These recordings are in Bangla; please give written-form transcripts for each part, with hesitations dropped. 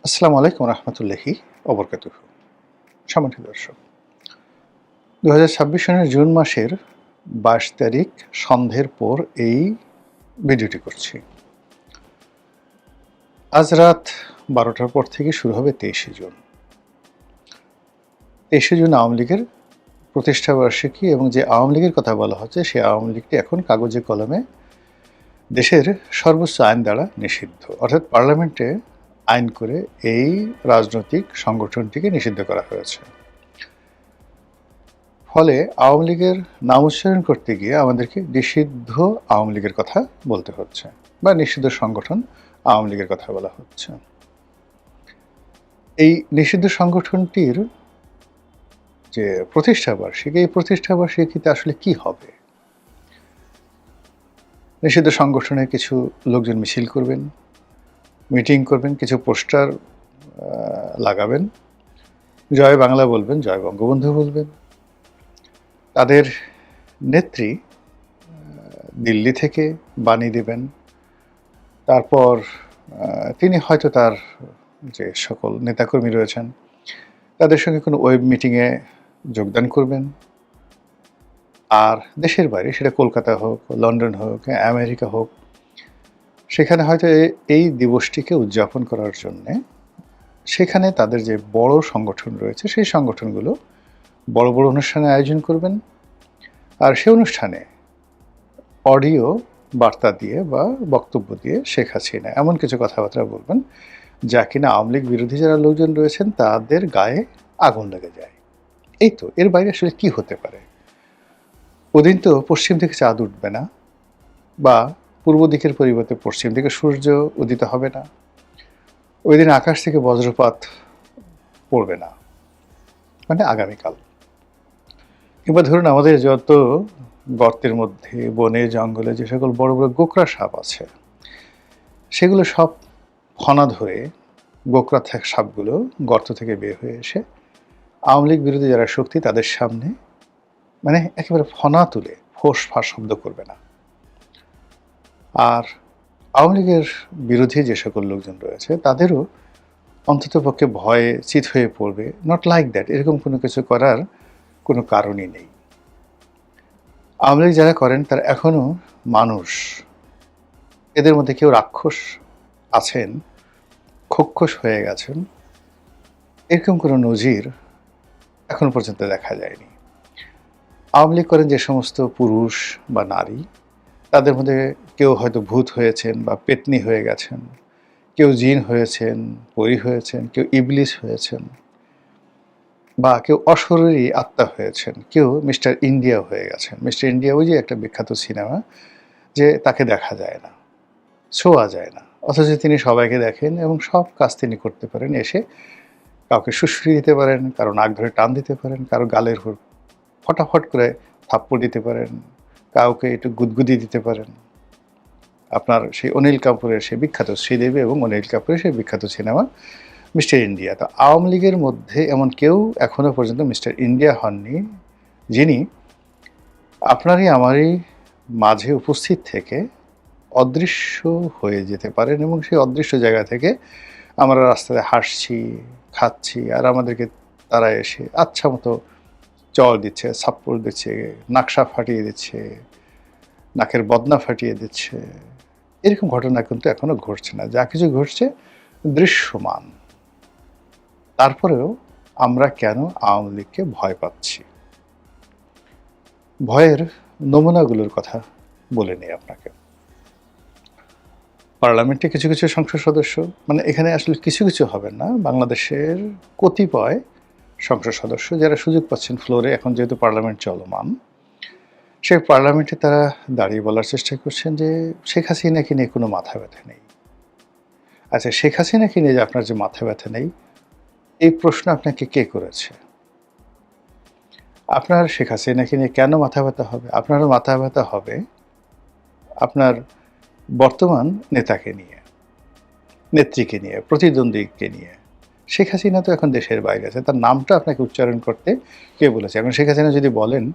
আসসালামু আলাইকুম রহমতুল্লাহি ওবরকাতুহু। সম্মানিত দর্শক, ২০২৬ সনের জুন মাসের ২২ তারিখ সন্ধ্যের পর এই ভিডিওটি করছি। আজ রাত ১২টার পর থেকে শুরু হবে ২৩শে জুন। ২৩শে জুন আওয়ামী লীগের প্রতিষ্ঠাবার্ষিকী এবং যে আওয়ামী লীগের কথা বলা হচ্ছে সেই আওয়ামী লীগটি এখন কাগজে কলমে দেশের সর্বোচ্চ আইন দ্বারা নিষিদ্ধ, অর্থাৎ পার্লামেন্টে আইন করে এই রাজনৈতিক সংগঠনটিকে নিষিদ্ধ করা হয়েছে। ফলে আওয়ামী লীগের নাম উচ্চারণ করতে গিয়ে আমাদেরকে নিষিদ্ধ আওয়ামী লীগের কথা বলতে হচ্ছে বা নিষিদ্ধ সংগঠন আওয়ামী লীগের কথা বলা হচ্ছে। এই নিষিদ্ধ সংগঠনটির যে প্রতিষ্ঠাবার্ষিকী, এই প্রতিষ্ঠাবার্ষিকীতে আসলে কি হবে? নিষিদ্ধ সংগঠনের কিছু লোকজন মিছিল করবেন, মিটিং করবেন, কিছু পোস্টার লাগাবেন, জয় বাংলা বলবেন, জয় বঙ্গবন্ধু বলবেন। তাদের নেত্রী দিল্লি থেকে বাণী দেবেন। তারপর তিনি হয়তো তার যে সকল নেতাকর্মী রয়েছেন তাদের সঙ্গে কোনো ওয়েব মিটিংয়ে যোগদান করবেন। আর দেশের বাইরে, সেটা কলকাতা হোক, লন্ডন হোক, আমেরিকা হোক, সেখানে হয়তো এই দিবসটিকে উদযাপন করার জন্যে সেখানে তাদের যে বড় সংগঠন রয়েছে সেই সংগঠনগুলো বড় বড় অনুষ্ঠানের আয়োজন করবেন। আর সে অনুষ্ঠানে অডিও বার্তা দিয়ে বা বক্তব্য দিয়ে শেখ হাসিনা এমন কিছু কথাবার্তা বলবেন যা কিনা আওয়ামী লীগ বিরোধী যারা লোকজন রয়েছেন তাদের গায়ে আগুন লেগে যায়। এই তো, এর বাইরে আসলে কি হতে পারে? ওদিন তো পশ্চিম থেকে চাঁদ উঠবে না, বা পূর্ব দিকের পরিবর্তে পশ্চিম দিকে সূর্য উদিত হবে না। ওই দিন আকাশ থেকে বজ্রপাত পড়বে না, মানে আগামীকাল। এবার ধরুন আমাদের যত গর্তের মধ্যে, বনে জঙ্গলে যে সকল বড় বড় গোকরা সাপ আছে, সেগুলো সব ফনা ধরে গোকরা সাপগুলো গর্ত থেকে বের হয়ে এসে আওয়ামী লীগ বিরোধী যারা শক্তি তাদের সামনে মানে একেবারে ফনা তুলে ফোঁস ফাঁস শব্দ করবে না। আর আওয়ামী লীগের বিরোধী যে সকল লোকজন রয়েছে তাদেরও অন্ততপক্ষে ভয়ে চিত হয়ে পড়বে। নট লাইক দ্যাট, এরকম কোনো কিছু করার কোনো কারণই নেই। আওয়ামী লীগ যারা করেন তারা এখনও মানুষ। এদের মধ্যে কেউ রাক্ষস আছেন, খোক্ষস হয়ে গেছেন, এরকম কোনো নজির এখনো পর্যন্ত দেখা যায়নি। আওয়ামী লীগ করেন যে সমস্ত পুরুষ বা নারী, তাদের মধ্যে কেউ হয়তো ভূত হয়েছেন বা পেতনি হয়ে গেছেন, কেউ জিন হয়েছেন, পরী হয়েছেন, কেউ ইবলিস হয়েছেন, বা কেউ অশরীরী আত্মা হয়েছেন, কেউ মিস্টার ইন্ডিয়া হয়ে গেছেন। মিস্টার ইন্ডিয়া ওই যে একটা বিখ্যাত সিনেমা, যে তাকে দেখা যায় না, ছোঁয়া যায় না, অথচ তিনি সবাইকে দেখেন এবং সব কাজ তিনি করতে পারেন। এসে কাউকে শুশ্রী দিতে পারেন, কারো নাক ধরে টান দিতে পারেন, কারো গালের ফটাফট করে থাপ্পড় দিতে পারেন, কাউকে একটু গুদগুদি দিতে পারেন। আপনার সেই অনিল কাপুরের সেই বিখ্যাত শ্রীদেবী এবং অনিল কাপুরের সেই বিখ্যাত সিনেমা মিস্টার ইন্ডিয়া। তো আওয়ামী লীগের মধ্যে এমন কেউ এখনও পর্যন্ত মিস্টার ইন্ডিয়া হননি, যিনি আপনারই আমারই মাঝে উপস্থিত থেকে অদৃশ্য হয়ে যেতে পারেন এবং সেই অদৃশ্য জায়গা থেকে আমরা রাস্তায় হাসছি, খাচ্ছি, আর আমাদেরকে তারা এসে আচ্ছা মতো চড় দিচ্ছে, থাপ্পড় দিচ্ছে, নাকশা ফাটিয়ে দিচ্ছে, নাকের বদনা ফাটিয়ে দিচ্ছে। এরকম ঘটনা কিন্তু এখনো ঘটছে না। যা কিছু ঘটছে দৃশ্যমান। তারপরেও আমরা কেন আওয়ামী লীগকে ভয় পাচ্ছি? ভয়ের নমুনাগুলোর কথা বলে নিই আপনাকে। পার্লামেন্টে কিছু কিছু সংসদ সদস্য, মানে এখানে আসলে কিছু কিছু হবে না, বাংলাদেশের কতিপয় সংসদ সদস্য যারা সুযোগ পাচ্ছেন ফ্লোরে, এখন যেহেতু পার্লামেন্ট চলমান, সেই পার্লামেন্টে তারা দাঁড়িয়ে বলার চেষ্টা করছেন যে শেখ হাসিনাকে নিয়ে কোনো মাথা ব্যথা নেই। আচ্ছা, শেখ হাসিনাকে নিয়ে যে আপনার যে মাথা ব্যথা নেই, এই প্রশ্ন আপনাকে কে করেছে? আপনার শেখ হাসিনাকে নিয়ে কেন মাথা ব্যথা হবে? আপনারও মাথা ব্যথা হবে আপনার বর্তমান নেতাকে নিয়ে, নেত্রীকে নিয়ে, প্রতিদ্বন্দ্বীকে নিয়ে। শেখ হাসিনা তো এখন দেশের বাইরে আছে, তার নামটা আপনাকে উচ্চারণ করতে কে বলেছে? এখন শেখ হাসিনা যদি বলেন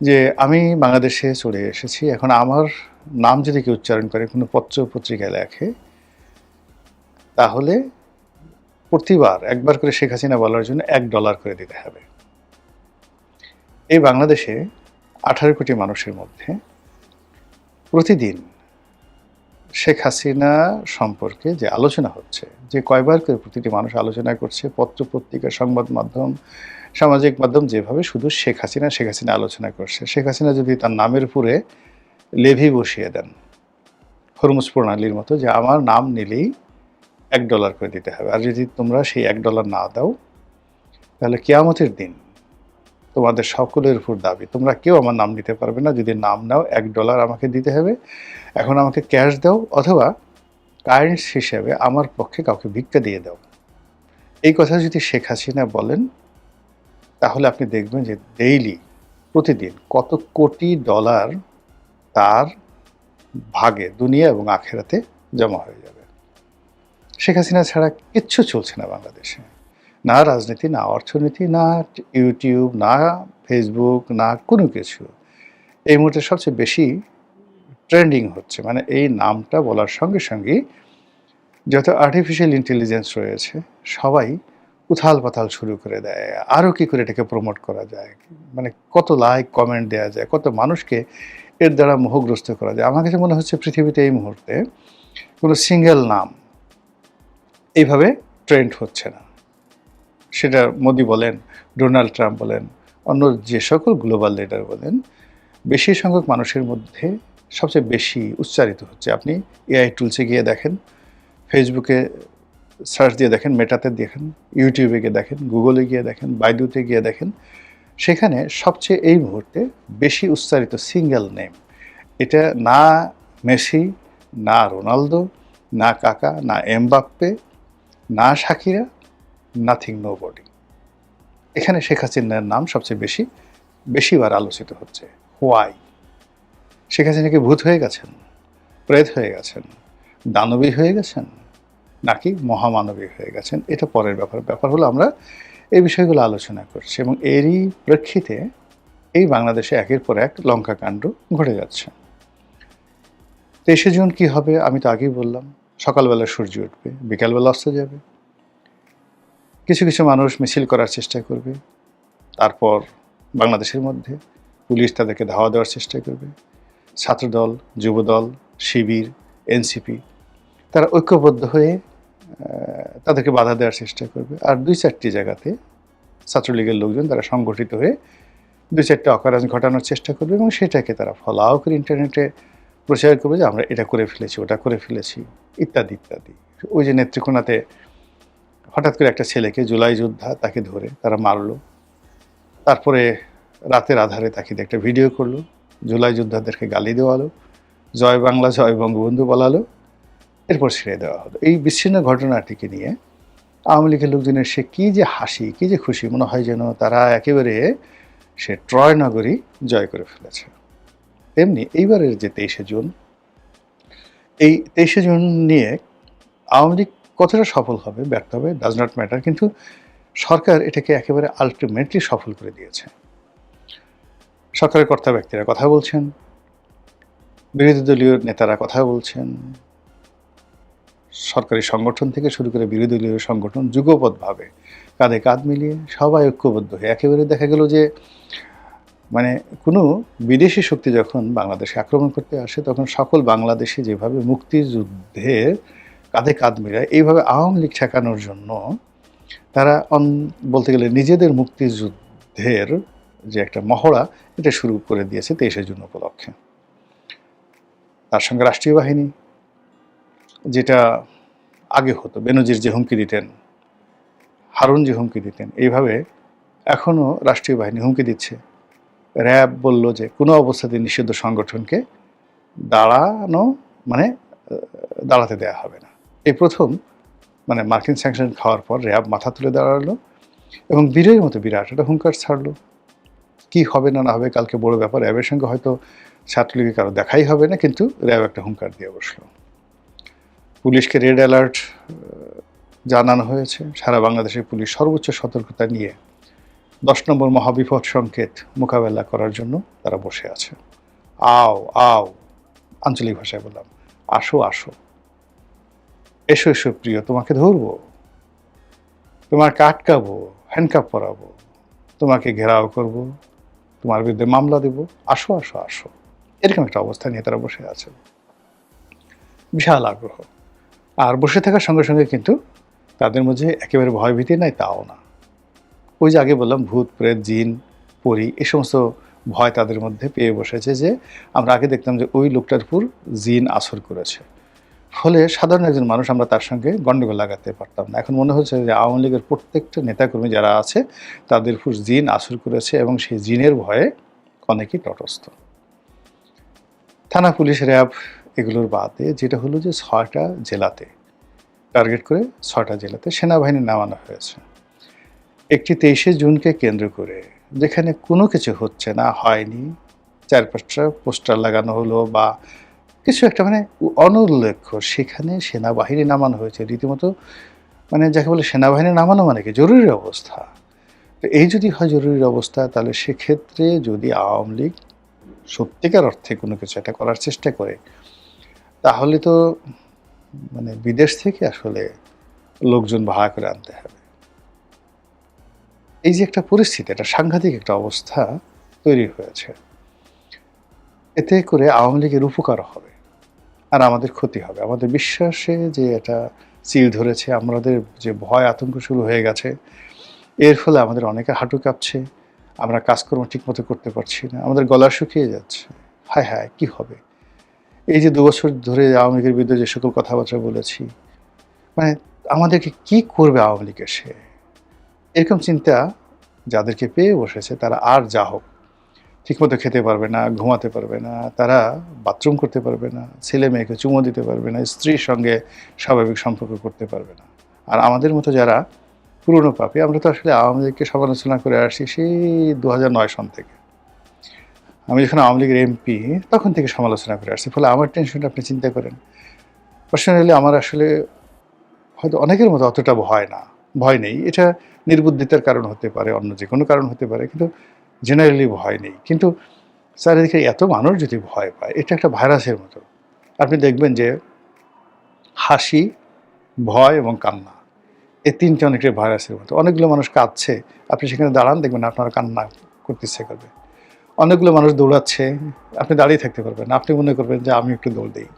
যে আমি বাংলাদেশে চলে এসেছি, এখন আমার নাম যদি কেউ উচ্চারণ করে, কোনো পত্র পত্রিকায় লেখে, তাহলে প্রতিবার একবার করে শেখ হাসিনা বলার জন্য $1 করে দিতে হবে। এই বাংলাদেশে 18 কোটি মানুষের মধ্যে প্রতিদিন শেখ হাসিনা সম্পর্কে যে আলোচনা হচ্ছে, যে কয়বার করে প্রতিটি মানুষ আলোচনা করছে, পত্র-পত্রিকা, সংবাদ মাধ্যম, সামাজিক মাধ্যম যেভাবে শুধু শেখ হাসিনা আলোচনা করছে। শেখ হাসিনা যদি তার নামের উপরে লেভি বসিয়ে দেন, হরমুজ প্রণালীর মতো, যে আমার নাম নিলেই $1 করে দিতে হবে, আর যদি তোমরা সেই $1 না দাও তাহলে কিয়ামতের দিন তোমাদের সকলের উপর দাবি, তোমরা কেউ আমার নাম নিতে পারবে না, যদি নাম নাও $1 আমাকে দিতে হবে, এখন আমাকে ক্যাশ দাও অথবা কারেন্স হিসেবে আমার পক্ষে কাউকে ভিক্ষা দিয়ে দাও। এই কথা যদি শেখ হাসিনা বলেন তাহলে আপনি দেখবেন যে ডেইলি, প্রতিদিন কত কোটি ডলার তার ভাগে দুনিয়া এবং আখেরাতে জমা হয়ে যাবে। শেখ হাসিনা ছাড়া কিচ্ছু চলছে না বাংলাদেশে, না রাজনীতি, না অর্থনীতি, না ইউটিউব, না ফেসবুক, না কোনো কিছু। এই মুহূর্তে সবচেয়ে বেশি ট্রেন্ডিং হচ্ছে, মানে এই নামটা বলার সঙ্গে সঙ্গেই যত আর্টিফিশিয়াল ইন্টেলিজেন্স রয়েছে সবাই উথাল পাথাল শুরু করে দেয়, আরও কী করে এটাকে প্রমোট করা যায়, মানে কত লাইক কমেন্ট দেওয়া যায়, কত মানুষকে এর দ্বারা মোহগ্রস্ত করা যায়। আমার কাছে মনে হচ্ছে পৃথিবীতে এই মুহূর্তে কোনো সিঙ্গেল নাম এইভাবে ট্রেন্ড হচ্ছে না। সেটা মোদি বলেন, ডোনাল্ড ট্রাম্প বলেন, অন্য যে সকল গ্লোবাল লিডার বলেন, বেশি সংখ্যক মানুষের মধ্যে সবচেয়ে বেশি উচ্চারিত হচ্ছে। আপনি এআই টুলসে গিয়ে দেখেন, ফেসবুকে সার্চ দিয়ে দেখেন, মেটাতে দেখেন, ইউটিউবে গিয়ে দেখেন, গুগলে গিয়ে দেখেন, বাইদুতে গিয়ে দেখেন, সেখানে সবচেয়ে এই মুহূর্তে বেশি উচ্চারিত সিঙ্গেল নেম, এটা না মেসি, না রোনালদো, না কাকা, না এমবাপ্পে, না শাকিরা, নাথিং, নোবডি। এখানে শেখ হাসিনার নাম সবচেয়ে বেশিবার আলোচিত হচ্ছে। হোয়াই? শেখ হাসিনা কি ভূত হয়ে গেছেন, প্রেত হয়ে গেছেন, দানবী হয়ে গেছেন, নাকি মহামানবী হয়ে গেছেন? এটা পরের ব্যাপার হলো আমরা এই বিষয়গুলো আলোচনা করছি, এবং এরই প্রেক্ষিতে এই বাংলাদেশে একের পর এক লঙ্কাকাণ্ড ঘটে যাচ্ছে। 23শে জুন কী হবে আমি তো আগেই বললাম, সকালবেলা সূর্য উঠবে, বিকালবেলা অস্ত যাবে। কিছু কিছু মানুষ মিছিল করার চেষ্টা করবে, তারপর বাংলাদেশের মধ্যে পুলিশ তাদেরকে ধাওয়া দেওয়ার চেষ্টা করবে। ছাত্রদল, যুবদল, শিবির, এনসিপি তারা ঐক্যবদ্ধ হয়ে তাদেরকে বাধা দেওয়ার চেষ্টা করবে। আর 2-4টি জায়গাতে ছাত্রলীগের লোকজন তারা সংগঠিত হয়ে 2-4টা অকারেন্স ঘটানোর চেষ্টা করবে, এবং সেটাকে তারা ফলাও করে ইন্টারনেটে প্রচার করবে যে আমরা এটা করে ফেলেছি, ওটা করে ফেলেছি, ইত্যাদি ইত্যাদি। ওই যে নেত্রকোনাতে হঠাৎ করে একটা ছেলেকে, জুলাই যোদ্ধা, তাকে ধরে তারা মারলো, তারপরে রাতের আধারে তাকে একটা ভিডিও করলো, জুলাই যোদ্ধাদেরকে গালি দেওয়ালো, জয় বাংলা জয় বঙ্গবন্ধু বলালো, এরপর ছেড়ে দেওয়া হলো। এই বিচ্ছিন্ন ঘটনাটিকে নিয়ে আওয়ামী লীগের লোকজনের সে কী যে হাসি, কী যে খুশি, মনে হয় যেন তারা একেবারে সে ট্রয় নগরী জয় করে ফেলেছে। তেমনি এইবারের যে 23শে জুন, এই 23শে জুন নিয়ে আওয়ামী লীগ কতটা সফল হবে, ব্যর্থ হবে, ডাজ নট ম্যাটার, কিন্তু সরকার এটাকে একেবারে আলটিমেটলি সফল করে দিয়েছে। সরকারের কর্তা ব্যক্তিরা কথা বলছেন, বিরোধী দলীয় নেতারা কথা বলছেন, সরকারি সংগঠন থেকে শুরু করে বিরোধী দলীয় সংগঠন যুগপৎভাবে কাঁধে কাঁধ মিলিয়ে সবাই ঐক্যবদ্ধ হয়ে একেবারে দেখা গেল যে মানে কোনো বিদেশি শক্তি যখন বাংলাদেশে আক্রমণ করতে আসে তখন সকল বাংলাদেশি যেভাবে মুক্তিযুদ্ধে কাঁধে কাঁধ মিলায়, এইভাবে আওয়ামী লীগ ঠেকানোর জন্য তারা বলতে গেলে নিজেদের মুক্তিযুদ্ধের যে একটা মহড়া, এটা শুরু করে দিয়েছে 23শে জুন উপলক্ষে। তার সঙ্গে রাষ্ট্রীয় বাহিনী, যেটা আগে হতো, বেনজির যে হুমকি দিতেন, হারুন যে হুমকি দিতেন, এইভাবে এখনও রাষ্ট্রীয় বাহিনী হুমকি দিচ্ছে। র্যাব বলল যে কোনো অবস্থাতে নিষিদ্ধ সংগঠনকে দাঁড়াতে দেওয়া হবে না। এই প্রথম মানে মার্কিন স্যাংশন খাওয়ার পর র্যাব মাথা তুলে দাঁড়ালো এবং বীরের মতো বিরাট একটা হুঙ্কার ছাড়লো। কি হবে না হবে কালকে বড় ব্যাপার, র্যাবের সঙ্গে হয়তো ছাত্রলীগের কারো দেখাই হবে না, কিন্তু র্যাব একটা হুঙ্কার দিয়ে বসলো। পুলিশকে রেড অ্যালার্ট জানানো হয়েছে। সারা বাংলাদেশের পুলিশ সর্বোচ্চ সতর্কতা নিয়ে 10 নম্বর মহাবিপদ সংকেত মোকাবেলা করার জন্য তারা বসে আছে। আও আও, আঞ্চলিক ভাষায় বললাম, আসো আসো, এসো এসো প্রিয়, তোমাকে ধরবো। তোমাকে আটকাবো, হ্যান্ডকাপ পরাবো, তোমাকে ঘেরাও করব, তোমার বিরুদ্ধে মামলা দেব, আসো আসো আসো। এরকম একটা অবস্থা নিয়ে তারা বসে আছে, বিশাল আগ্রহ। আর বসে থাকার সঙ্গে সঙ্গে কিন্তু তাদের মধ্যে একেবারে ভয়ভীতি নাই তাও না। ওই যে আগে বললাম ভূত প্রেত জিন পরি এই সমস্ত ভয় তাদের মধ্যে পেয়ে বসেছে, যে আমরা আগে দেখতাম যে ওই লোকটার উপর জিন আসর করেছে, ফলে সাধারণ একজন মানুষ আমরা তার সঙ্গে গণ্ডগোল লাগাতে পারতাম না। এখন মনে হচ্ছে যে আওয়ামী লীগের প্রত্যেকটা নেতাকর্মী যারা আছে তাদের উপর জিন আসর করেছে এবং সেই জিনের ভয়ে অনেকেই তটস্থ। থানা পুলিশ র্যাব এগুলোর বাদে যেটা হলো যে 6টা জেলাতে টার্গেট করে 6টা জেলাতে সেনাবাহিনী নামানো হয়েছে। একটি 23শে জুনকে কেন্দ্র করে যেখানে কোনো কিছু হচ্ছে না, হয়নি, 4-5টা পোস্টার লাগানো হলো বা কিছু একটা মানে অনুল্লেখ্য, সেখানে সেনাবাহিনী নামানো হয়েছে রীতিমতো, মানে যাকে বলে সেনাবাহিনী নামানো মানে কি জরুরি অবস্থা। তো এই যদি হয় জরুরি অবস্থা, তাহলে সেক্ষেত্রে যদি আওয়ামী লীগ সত্যিকার অর্থে কোনো কিছু একটা করার চেষ্টা করে, তাহলে তো মানে বিদেশ থেকে আসলে লোকজন ভাড়া করে আনতে হবে। এই যে একটা পরিস্থিতি, একটা সাংঘাতিক একটা অবস্থা তৈরি হয়েছে, এতে করে আওয়ামী লীগের উপকার হবে আর আমাদের ক্ষতি হবে। আমাদের বিশ্বাসে যে এটা চিল ধরেছে, আমাদের যে ভয় আতঙ্ক শুরু হয়ে গেছে, এর ফলে আমাদের অনেকে হাঁটু কাঁপছে, আমরা কাজকর্ম ঠিকমতো করতে পারছি না, আমাদের গলা শুকিয়ে যাচ্ছে। হায় হায়, কি হবে? এই যে 2 বছর ধরে আওয়ামী লীগের বিরুদ্ধে যে সকল কথাবার্তা বলেছি, মানে আমাদেরকে কি করবে আওয়ামী লীগ এসে? এরকম চিন্তা যাদেরকে পেয়ে বসেছে, তারা আর যা হোক ঠিকমতো খেতে পারবে না, ঘুমাতে পারবে না, তারা বাথরুম করতে পারবে না, ছেলে মেয়েকে চুমো দিতে পারবে না, স্ত্রীর সঙ্গে স্বাভাবিক সম্পর্ক করতে পারবে না। আর আমাদের মতো যারা পুরনো পাপী, আমরা তো আসলে আওয়ামী লীগকে সমালোচনা করে আসছি সেই 2009 সন থেকে। আমি যখন আওয়ামী লীগের এমপি তখন থেকে সমালোচনা করে আসছি, ফলে আমার টেনশনটা আপনি চিন্তা করেন। পার্সোনালি আমার আসলে হয়তো অনেকের মতো অতটা ভয় নেই। এটা নির্বুদ্ধিতার কারণ হতে পারে, অন্য যে কোনো কারণ হতে পারে, কিন্তু জেনারেলি ভয় নেই। কিন্তু চারিদিকে এত মানুষ যদি ভয় পায়, এটা একটা ভাইরাসের মতো। আপনি দেখবেন যে হাসি, ভয় এবং কান্না, এই 3টে অনেকটা ভাইরাসের মতো। অনেকগুলো মানুষ কাঁদছে, আপনি সেখানে দাঁড়ান, দেখবেন আপনার কান্না করতে ইচ্ছে করবে। অনেকগুলো মানুষ দৌড়াচ্ছে, আপনি দাঁড়িয়ে থাকতে পারবেন না, আপনি মনে করবেন যে আমি একটু দৌড় দিই।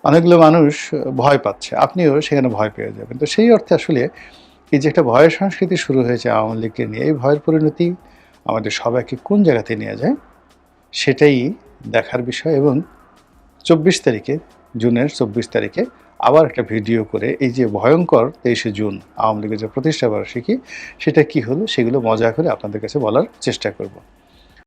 অনেকগুলো মানুষ ভয় পাচ্ছে, আপনিও সেখানে ভয় পেয়ে যাবেন। তো সেই অর্থে আসলে এই যে একটা ভয়ের সংস্কৃতি শুরু হয়েছে আওয়ামী লীগকে নিয়ে, এই ভয়ের পরিণতি আমাদের সবাইকে কোন জায়গাতে নিয়ে যায় সেটাই দেখার বিষয়। এবং 24 তারিখে, জুনের 24 তারিখে আবার একটা ভিডিও করে এই যে ভয়ঙ্কর 23শে জুন আওয়ামী লীগের যে প্রতিষ্ঠা বার্ষিকী, সেটা কী হলো সেগুলো মজা করে আপনাদের কাছে বলার চেষ্টা করব।